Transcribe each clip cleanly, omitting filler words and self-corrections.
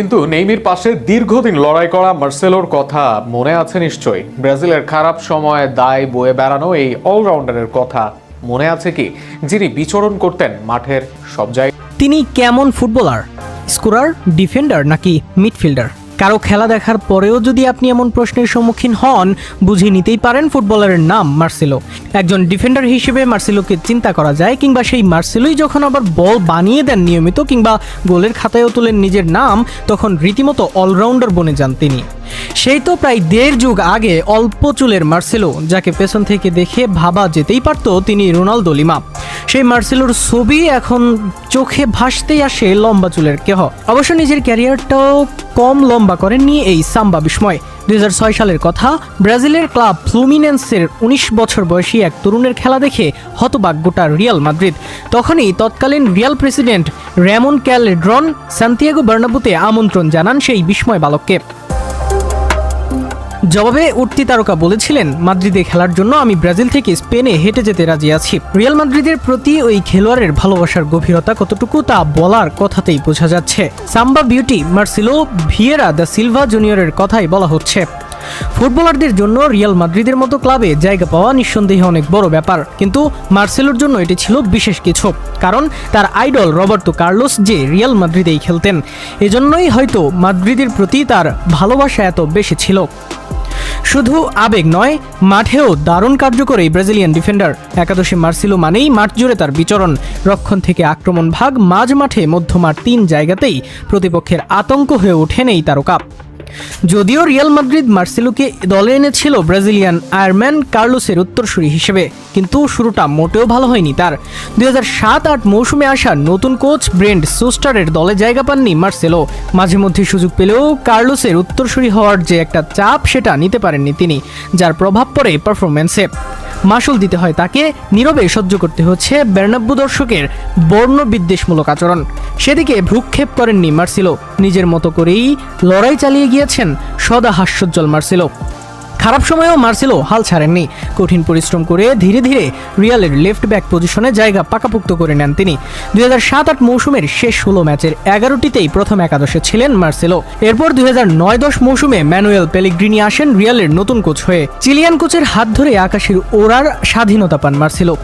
কিন্তু নেইমারের পাশে দীর্ঘদিন লড়াই করা মার্সেলোর কথা মনে আছে নিশ্চয়ই। ব্রাজিলের খারাপ সময়ে দায় বয়ে বেড়ানো এই অলরাউন্ডারের কথা মনে আছে কি, যিনি বিচরণ করতেন মাঠের সব জায়গায়। তিনি কেমন ফুটবলার? স্কোরার, ডিফেন্ডার নাকি মিডফিল্ডার? কারো খেলা দেখার পরেও যদি আপনি এমন প্রশ্নের সম্মুখীন হন, বুঝে নিতেই পারেন ফুটবলারের নাম মার্সেলো। একজন ডিফেন্ডার হিসেবে মার্সেলোকে চিন্তা করা যায়, কিংবা সেই মার্সেলোই যখন আবার বল বানিয়ে দেন নিয়মিত কিংবা গোলের খাতায়ও তোলেন নিজের নাম, তখন রীতিমতো অলরাউন্ডার বনে যান তিনি। সেই তো প্রায় 1.5 যুগ আগে অল্প চুলের মার্সেলো, যাকে পেছন থেকে দেখে ভাবা যেতেই পারত তিনি রোনালদো লিমা। সেই মার্সেলোর ছবি এখন চোখে ভাসতেই আসে লম্বা চুলের কেহ। অবশ্য নিজের ক্যারিয়ারটাও কম লম্বা করেননি এই সাম্বা বিস্ময়। 2006 সালের কথা, ব্রাজিলের ক্লাব ফ্লুমিনেন্সের 19 বছর বয়সী এক তরুণের খেলা দেখে হতবাক গোটা রিয়াল মাদ্রিদ। তখনই তৎকালীন রিয়াল প্রেসিডেন্ট র্যামন ক্যালেড্রন সান্তিয়াগো বার্নাব্যুতে আমন্ত্রণ জানান সেই বিস্ময় বালককে। জবাবে উঠতি তারকা বলেছিলেন, মাদ্রিদে খেলার জন্য আমি ব্রাজিল থেকে স্পেনে হেঁটে যেতে রাজি আছি। রিয়াল মাদ্রিদের প্রতি ওই খেলোয়াড়ের ভালোবাসার গভীরতা কতটুকু তা বলার কথাতেই বোঝা যাচ্ছে। Samba beauty Marcelo Vieira da Silva জুনিয়রের কথাই বলা হচ্ছে। ফুটবলারদের জন্য রিয়াল মাদ্রিদের মতো ক্লাবে জায়গা পাওয়া নিঃসন্দেহে অনেক বড় ব্যাপার, কিন্তু মার্সেলোর জন্য এটি ছিল বিশেষ কিছু। কারণ তার আইডল রবার্তো কার্লোস যে রিয়াল মাদ্রিদেই খেলতেন, এজন্যই হয়তো মাদ্রিদের প্রতি তার ভালোবাসা এত বেশি ছিল। শুধু আবেগ নয়, মাঠেও দারুণ কার্যকর এই ব্রাজিলিয়ান ডিফেন্ডার। একাদশে মার্সেলো মানেই মাঠ জুড়ে তার বিচরণ। রক্ষণ থেকে আক্রমণ ভাগ, মাঝ মাঠে, মধ্যমাঠ, 3 জায়গাতেই প্রতিপক্ষের আতঙ্ক হয়ে ওঠেন এই তারকা। যদিও রিয়াল মাদ্রিদ মার্সেলোকে দলে এনেছিল ব্রাজিলিয়ান আয়ারম্যান কার্লোসের উত্তরসূরি হিসেবে, কিন্তু শুরুটা মোটেও ভালো হয়নি তার। 2007-08 মৌসুমে আসা নতুন কোচ ব্রেন্ট সুস্টারের দলে জায়গা পাননি মার্সেলো। মাঝে মধ্যে সুযোগ পেলেও কার্লোসের উত্তরসূরি হওয়ার যে একটা চাপ, সেটা নিতে পারেননি তিনি, যার প্রভাব পড়ে পারফরম্যান্সে। মাসুল দিতে হয় তাকে, নীরবে সহ্য করতে হচ্ছে বার্নাব্যু দর্শকের বর্ণবিদ্বেষমূলক আচরণ। সেদিকে ভ্রুক্ষেপ করেননি মার্সেলো, নিজের মতো করেই লড়াই চালিয়ে গিয়েছেন সদা হাস্যোজ্জ্বল মার্সেলো। খারাপ সময়েও মার্সেলো হাল ছাড়েননি। কঠিন পরিশ্রম করে ধীরে ধীরে রিয়ালের লেফট ব্যাক পজিশনে জায়গা পাকাপোক্ত করে নেন তিনি। 2007-08 মৌসুমের শেষ 16 ম্যাচের 11টিতেই প্রথম একাদশে ছিলেন মার্সেলো। এরপর 2009-10 মৌসুমে ম্যানুয়েল পেলেগ্রিনি আসেন রিয়ালের নতুন কোচ হয়ে। চিলিয়ান কোচের হাত ধরে আকাশের ওড়ার স্বাধীনতা পান মার্সেলো।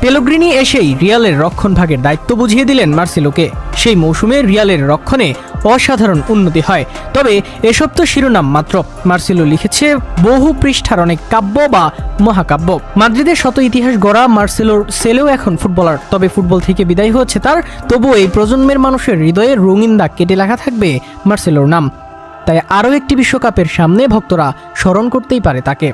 পেলেগ্রিনি এসেই রিয়ালের রক্ষণ ভাগের দায়িত্ব বুঝিয়ে দিলেন মার্সেলোকে। সেই মৌসুমে রিয়ালের রক্ষণে অসাধারণ উন্নতি হয়। তবে এসব তো শিরোনাম মাত্র। মার্সেলো লিখেছে বহু পৃষ্ঠার অনেক কাব্য বা মহাকাব্য। মাদ্রিদের শত ইতিহাস গড়া মার্সেলোর ছেলেও এখন ফুটবলার। তবে ফুটবল থেকে বিদায় হচ্ছে তার, তবুও এই প্রজন্মের মানুষের হৃদয়ে রঙিন দাগ কেটে লেখা থাকবে মার্সেলোর নাম। তাই আরও একটি বিশ্বকাপের সামনে ভক্তরা স্মরণ করতেই পারে তাকে।